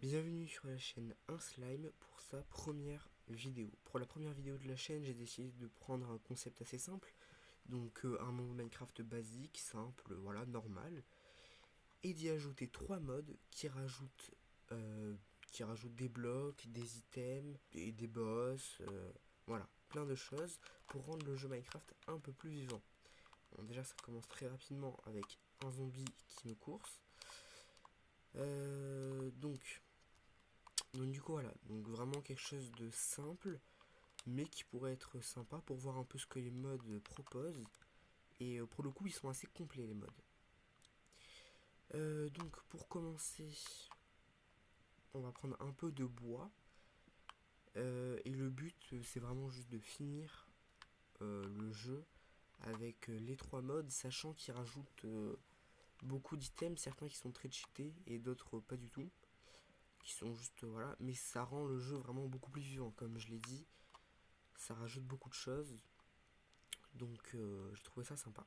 Bienvenue sur la chaîne Un Slime pour sa première vidéo. Pour la première vidéo de la chaîne, j'ai décidé de prendre un concept assez simple, donc un monde Minecraft basique, simple, voilà, normal, et d'y ajouter 3 mods qui rajoutent des blocs, des items, et des boss, voilà, plein de choses pour rendre le jeu Minecraft un peu plus vivant. Bon, déjà ça commence très rapidement avec un zombie qui me course. Donc du coup voilà, donc vraiment quelque chose de simple, mais qui pourrait être sympa pour voir un peu ce que les mods proposent. Et pour le coup ils sont assez complets les mods. Donc pour commencer, on va prendre un peu de bois. Et le but c'est vraiment juste de finir le jeu avec les 3 mods, sachant qu'ils rajoutent beaucoup d'items, certains qui sont très cheatés et d'autres pas du tout, qui sont juste voilà, mais ça rend le jeu vraiment beaucoup plus vivant, comme je l'ai dit, ça rajoute beaucoup de choses, donc j'ai trouvé ça sympa.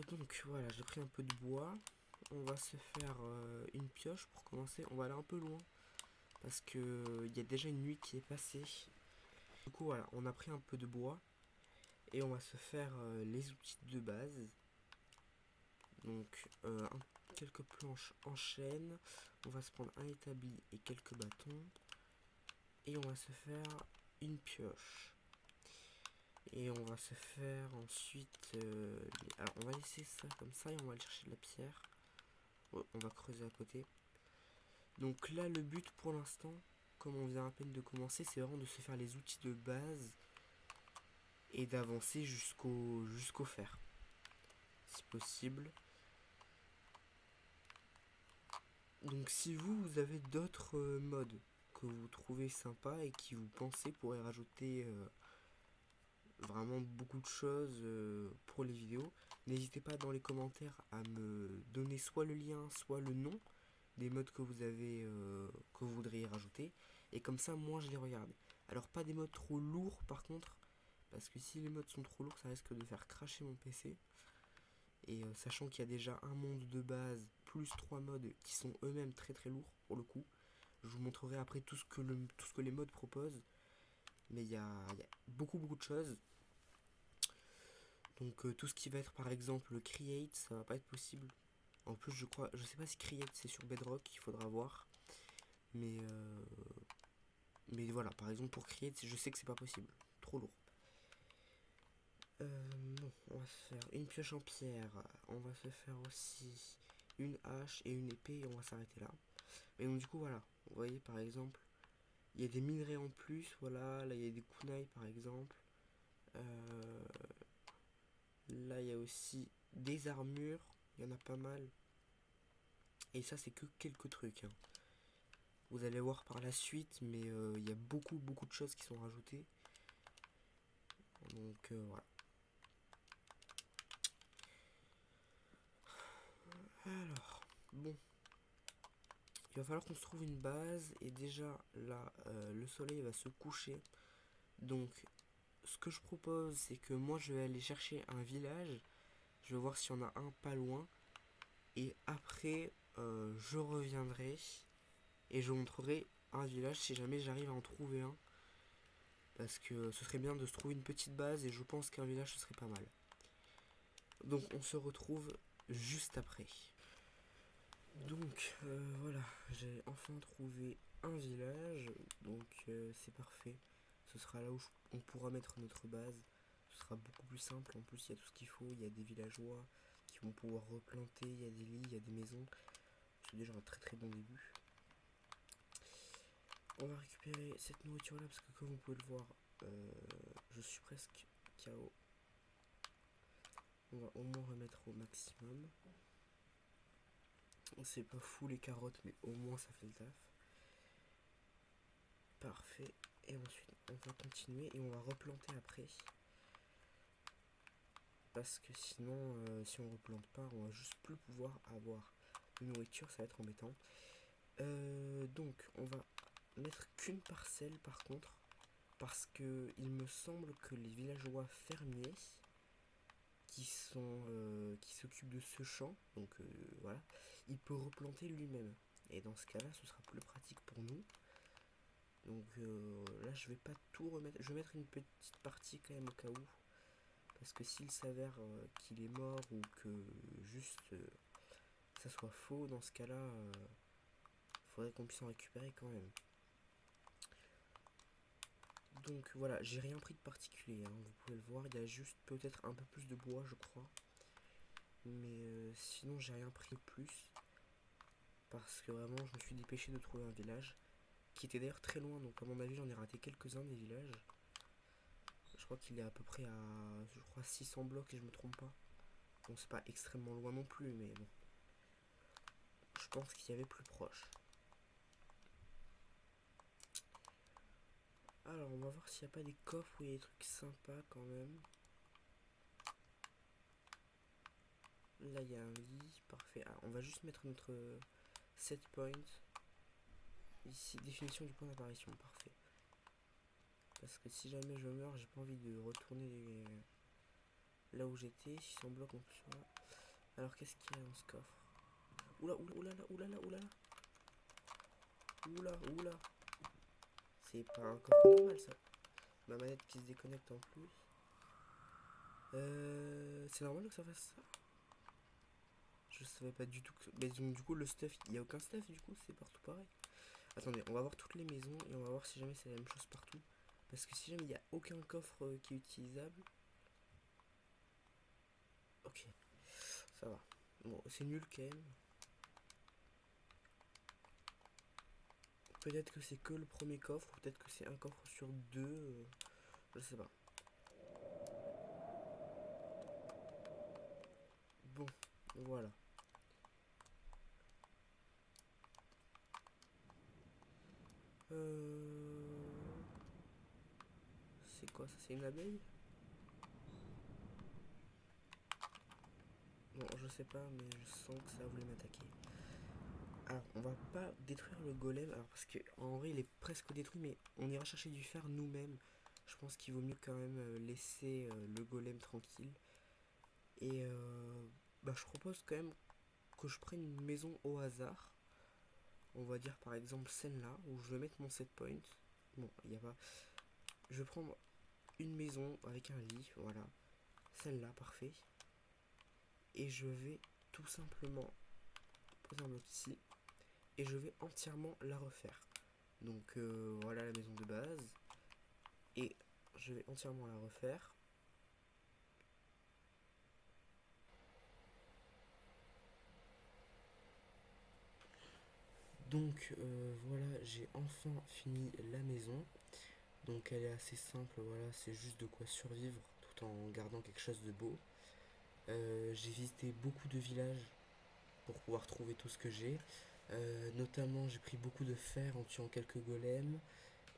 Donc voilà, j'ai pris un peu de bois, on va se faire une pioche pour commencer, on va aller un peu loin, parce que il y a déjà une nuit qui est passée. Du coup voilà, on a pris un peu de bois, et on va se faire les outils de base. Donc quelques planches en chaîne, on va se prendre un établi et quelques bâtons, et on va se faire une pioche. Et on va se faire ensuite alors on va laisser ça comme ça et on va aller chercher de la pierre. Ouais, on va creuser à côté. Donc là le but pour l'instant, comme on vient à peine de commencer, c'est vraiment de se faire les outils de base et d'avancer jusqu'au fer, si possible. Donc si vous avez d'autres modes que vous trouvez sympas et qui vous pensez pourraient rajouter vraiment beaucoup de choses pour les vidéos, n'hésitez pas dans les commentaires à me donner soit le lien, soit le nom des modes que vous avez, que vous voudriez rajouter, et comme ça moi je les regarde. Alors pas des modes trop lourds par contre, parce que si les modes sont trop lourds ça risque de faire cracher mon PC. Et sachant qu'il y a déjà un monde de base plus 3 modes qui sont eux-mêmes très très lourds pour le coup, je vous montrerai après tout ce que les modes proposent, mais il y a beaucoup de choses. Donc tout ce qui va être par exemple create, ça va pas être possible. En plus je sais pas si create c'est sur Bedrock, il faudra voir. Mais voilà, par exemple pour create, je sais que c'est pas possible, trop lourd. Non, on va se faire une pioche en pierre, on va se faire aussi une hache et une épée et on va s'arrêter là. Et donc du coup voilà, vous voyez par exemple, il y a des minerais en plus, voilà, là il y a des kunai par exemple. Là il y a aussi des armures, il y en a pas mal. Et ça c'est que quelques trucs, hein. Vous allez voir par la suite, mais il y a beaucoup de choses qui sont rajoutées. Donc voilà. Alors, bon. Il va falloir qu'on se trouve une base. Et déjà, là, le soleil va se coucher. Donc, ce que je propose, c'est que moi, je vais aller chercher un village. Je vais voir s'il y en a un pas loin. Et après, je reviendrai. Et je vous montrerai un village si jamais j'arrive à en trouver un. Parce que ce serait bien de se trouver une petite base. Et je pense qu'un village, ce serait pas mal. Donc, on se retrouve juste après. Donc voilà, j'ai enfin trouvé un village, donc c'est parfait. Ce sera là où on pourra mettre notre base. Ce sera beaucoup plus simple. En plus, il y a tout ce qu'il faut. Il y a des villageois qui vont pouvoir replanter. Il y a des lits, il y a des maisons. C'est déjà un très bon début. On va récupérer cette nourriture là parce que comme vous pouvez le voir, je suis presque KO. On va au moins remettre au maximum. C'est pas fou les carottes, mais au moins ça fait le taf. Parfait. Et ensuite, on va continuer et on va replanter après. Parce que sinon, si on replante pas, on va juste plus pouvoir avoir de nourriture, ça va être embêtant. Donc, on va mettre qu'une parcelle par contre. Parce que il me semble que les villageois fermiers qui s'occupe de ce champ, donc voilà, il peut replanter lui-même. Et dans ce cas-là, ce sera plus pratique pour nous. Donc là, je vais pas tout remettre. Je vais mettre une petite partie quand même au cas où. Parce que s'il s'avère qu'il est mort ou que juste ça soit faux, dans ce cas-là, il faudrait qu'on puisse en récupérer quand même. Donc voilà, j'ai rien pris de particulier, hein, vous pouvez le voir, il y a juste peut-être un peu plus de bois, je crois. Mais sinon, j'ai rien pris de plus. Parce que vraiment, je me suis dépêché de trouver un village qui était d'ailleurs très loin, donc à mon avis, j'en ai raté quelques-uns des villages. Je crois qu'il est à peu près à, je crois, 600 blocs, et je me trompe pas. Bon, c'est pas extrêmement loin non plus, mais bon. Je pense qu'il y avait plus proche. Alors, on va voir s'il n'y a pas des coffres où il y a des trucs sympas quand même. Là, il y a un lit, parfait. Ah, on va juste mettre notre set point. Ici, définition du point d'apparition, parfait. Parce que si jamais je meurs, j'ai pas envie de retourner là où j'étais. 600 blocs en plus, voilà. Alors, qu'est-ce qu'il y a dans ce coffre? Oula, oula, oulala, oulala, oulala. Oula, oula. C'est pas un coffre normal, ça. Ma manette qui se déconnecte en plus. C'est normal que ça fasse ça? Je savais pas du tout que... Mais donc, du coup, le stuff, il n'y a aucun stuff, du coup, c'est partout pareil. Attendez, on va voir toutes les maisons et on va voir si jamais c'est la même chose partout. Parce que si jamais il n'y a aucun coffre qui est utilisable... Ok, ça va. Bon, c'est nul quand même. Peut-être que c'est que le premier coffre, ou peut-être que c'est un coffre sur deux. Je sais pas. Bon, voilà. C'est quoi ça? C'est une abeille? Bon, je sais pas, mais je sens que ça voulait m'attaquer. Alors, on va pas détruire le golem, alors parce que en vrai, il est presque détruit, mais on ira chercher du fer nous-mêmes. Je pense qu'il vaut mieux quand même laisser le golem tranquille. Et bah, je propose quand même que je prenne une maison au hasard. On va dire par exemple celle-là, où je vais mettre mon set point. Bon, il n'y a pas. Je vais prendre une maison avec un lit, voilà. Celle-là, parfait. Et je vais tout simplement poser un bloc ici. Et je vais entièrement la refaire. Donc voilà la maison de base. Et je vais entièrement la refaire. Donc voilà, j'ai enfin fini la maison. Donc elle est assez simple, voilà, c'est juste de quoi survivre tout en gardant quelque chose de beau. J'ai visité beaucoup de villages pour pouvoir trouver tout ce que j'ai. Notamment j'ai pris beaucoup de fer en tuant quelques golems.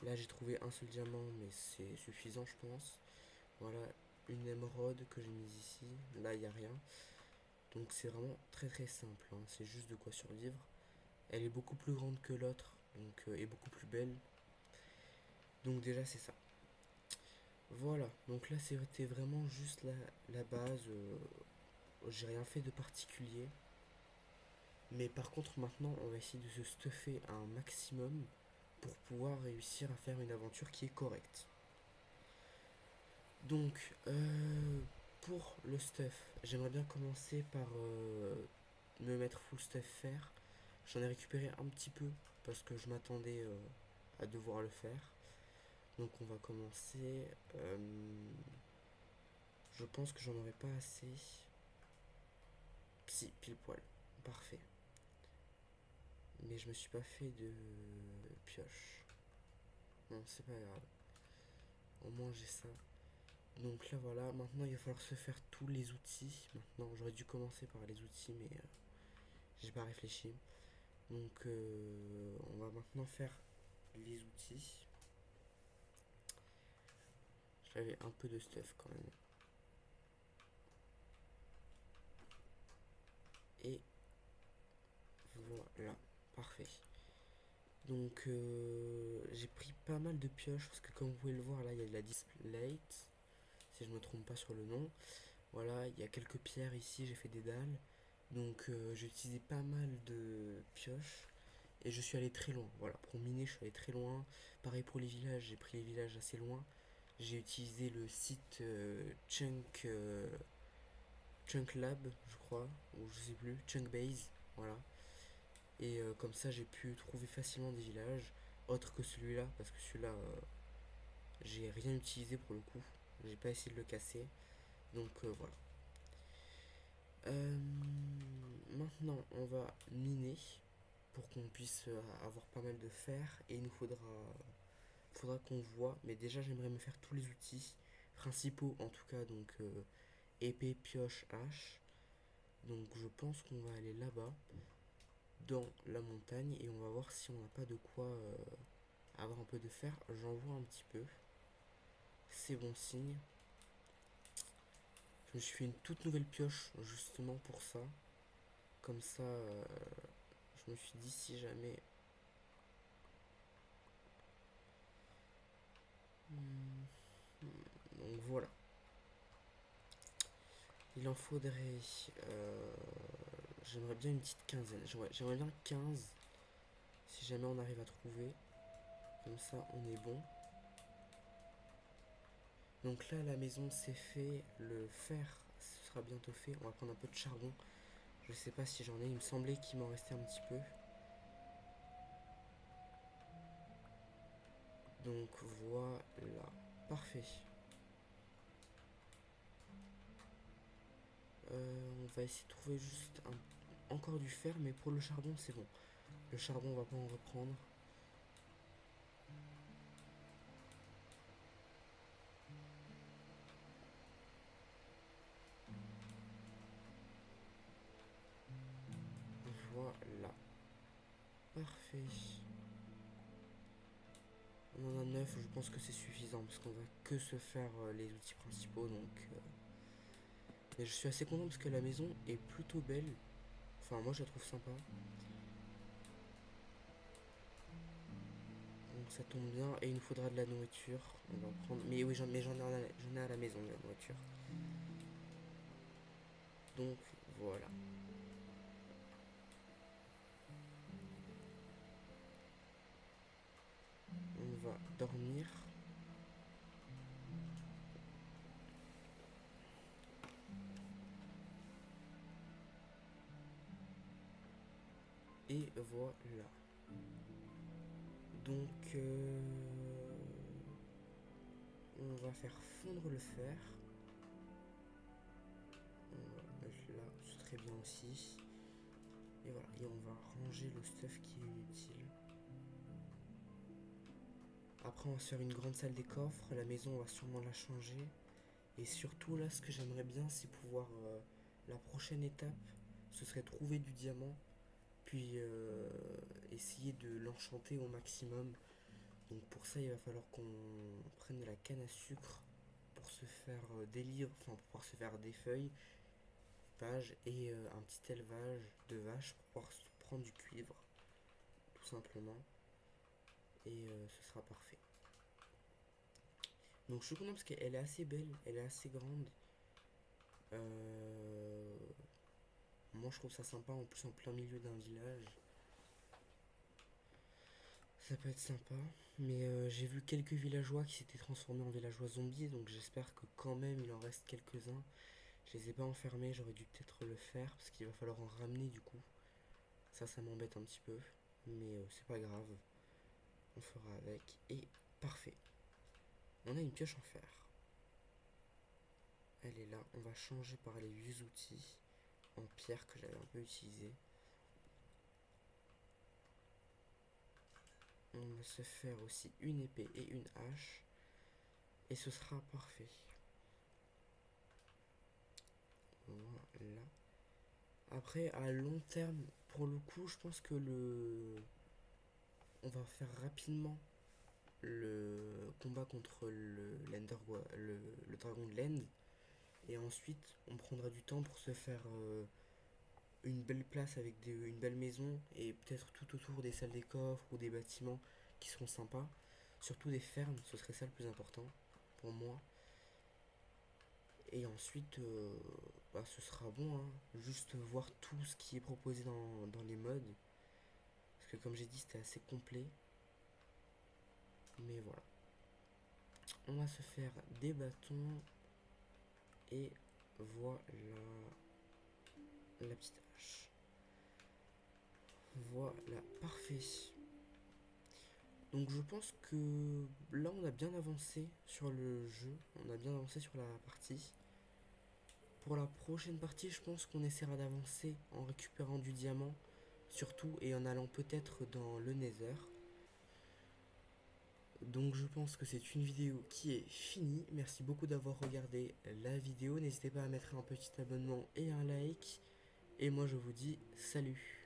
Là j'ai trouvé un seul diamant mais c'est suffisant je pense. Voilà une émeraude que j'ai mise ici. Là il n'y a rien. Donc c'est vraiment très très simple, hein. C'est juste de quoi survivre. Elle est beaucoup plus grande que l'autre donc et beaucoup plus belle. Donc déjà c'est ça. Voilà, donc là c'était vraiment juste la base. J'ai rien fait de particulier. Mais par contre maintenant on va essayer de se stuffer un maximum pour pouvoir réussir à faire une aventure qui est correcte. Donc pour le stuff, j'aimerais bien commencer par me mettre full stuff fer. J'en ai récupéré un petit peu parce que je m'attendais à devoir le faire. Donc on va commencer. Je pense que j'en aurai pas assez. Si, pile poil. Parfait. Mais je me suis pas fait de pioche. Non, c'est pas grave. Au moins j'ai ça. Donc là voilà, maintenant il va falloir se faire tous les outils. Maintenant j'aurais dû commencer par les outils mais j'ai pas réfléchi. Donc on va maintenant faire les outils. J'avais un peu de stuff quand même. Et voilà, parfait. Donc j'ai pris pas mal de pioches parce que comme vous pouvez le voir là il y a de la displate, si je me trompe pas sur le nom. Voilà, il y a quelques pierres ici, j'ai fait des dalles. Donc j'ai utilisé pas mal de pioches. Et je suis allé très loin. Voilà, pour miner, je suis allé très loin. Pareil pour les villages, j'ai pris les villages assez loin. J'ai utilisé le site Chunk Lab, je crois, ou je sais plus, Chunk Base, voilà. Et comme ça, j'ai pu trouver facilement des villages, autres que celui-là, parce que celui-là, j'ai rien utilisé pour le coup. J'ai pas essayé de le casser. Donc voilà. Euh, Maintenant, on va miner pour qu'on puisse avoir pas mal de fer. Et il nous faudra qu'on voit. Mais déjà, j'aimerais me faire tous les outils principaux, en tout cas, donc épée, pioche, hache. Donc je pense qu'on va aller là-bas, dans la montagne, et on va voir si on n'a pas de quoi avoir un peu de fer. J'en vois un petit peu. C'est bon signe. Je me suis fait une toute nouvelle pioche justement pour ça. Comme ça, je me suis dit si jamais... Donc voilà. Il en faudrait... euh, J'aimerais bien une petite quinzaine. J'aimerais bien 15. Si jamais on arrive à trouver. Comme ça, on est bon. Donc là, la maison c'est fait. Le fer ce sera bientôt fait. On va prendre un peu de charbon. Je sais pas si j'en ai. Il me semblait qu'il m'en restait un petit peu. Donc voilà. Parfait. On va essayer de trouver juste encore du fer. Mais pour le charbon, c'est bon. Le charbon, on va pas en reprendre. Voilà. Parfait. On en a 9, je pense que c'est suffisant parce qu'on va que se faire les outils principaux donc. Mais je suis assez content parce que la maison est plutôt belle. Enfin moi je la trouve sympa. Donc ça tombe bien et il nous faudra de la nourriture. On va en prendre. Mais oui j'en ai à la maison de la nourriture. Donc voilà. On va dormir. Et voilà. Donc on va faire fondre le fer. On va mettre là, c'est très bien aussi. Et voilà, et on va ranger le stuff qui est inutile. Après, on va se faire une grande salle des coffres. La maison, on va sûrement la changer. Et surtout, là, ce que j'aimerais bien, c'est pouvoir. La prochaine étape, ce serait trouver du diamant. Puis essayer de l'enchanter au maximum. Donc, pour ça, il va falloir qu'on prenne de la canne à sucre pour se faire des livres, enfin, pour pouvoir se faire des feuilles, des pages et un petit élevage de vaches pour pouvoir prendre du cuivre, tout simplement. Et ce sera parfait. Donc je suis content parce qu'elle est assez belle, elle est assez grande. Euh, Moi je trouve ça sympa en plus en plein milieu d'un village. Ça peut être sympa. Mais j'ai vu quelques villageois qui s'étaient transformés en villageois zombies. Donc j'espère que quand même il en reste quelques-uns. Je les ai pas enfermés, j'aurais dû peut-être le faire parce qu'il va falloir en ramener du coup. Ça m'embête un petit peu. Mais c'est pas grave. On fera avec. Et parfait. On a une pioche en fer. Elle est là. On va changer par les vieux outils en pierre que j'avais un peu utilisé. On va se faire aussi une épée et une hache. Et ce sera parfait. Voilà. Après, à long terme, pour le coup, je pense que on va faire rapidement le combat contre le dragon de l'End. Et ensuite, on prendra du temps pour se faire une belle place avec une belle maison. Et peut-être tout autour des salles des coffres ou des bâtiments qui seront sympas. Surtout des fermes, ce serait ça le plus important pour moi. Et ensuite, ce sera bon, hein. Juste voir tout ce qui est proposé dans les modes. Parce que comme j'ai dit, c'était assez complet. Mais voilà. On va se faire des bâtons. Et voilà la petite hache. Voilà, parfait. Donc je pense que là on a bien avancé sur le jeu, on a bien avancé sur la partie. Pour la prochaine partie, je pense qu'on essaiera d'avancer en récupérant du diamant, surtout, et en allant peut-être dans le Nether. Donc je pense que c'est une vidéo qui est finie. Merci beaucoup d'avoir regardé la vidéo. N'hésitez pas à mettre un petit abonnement et un like. Et moi je vous dis salut.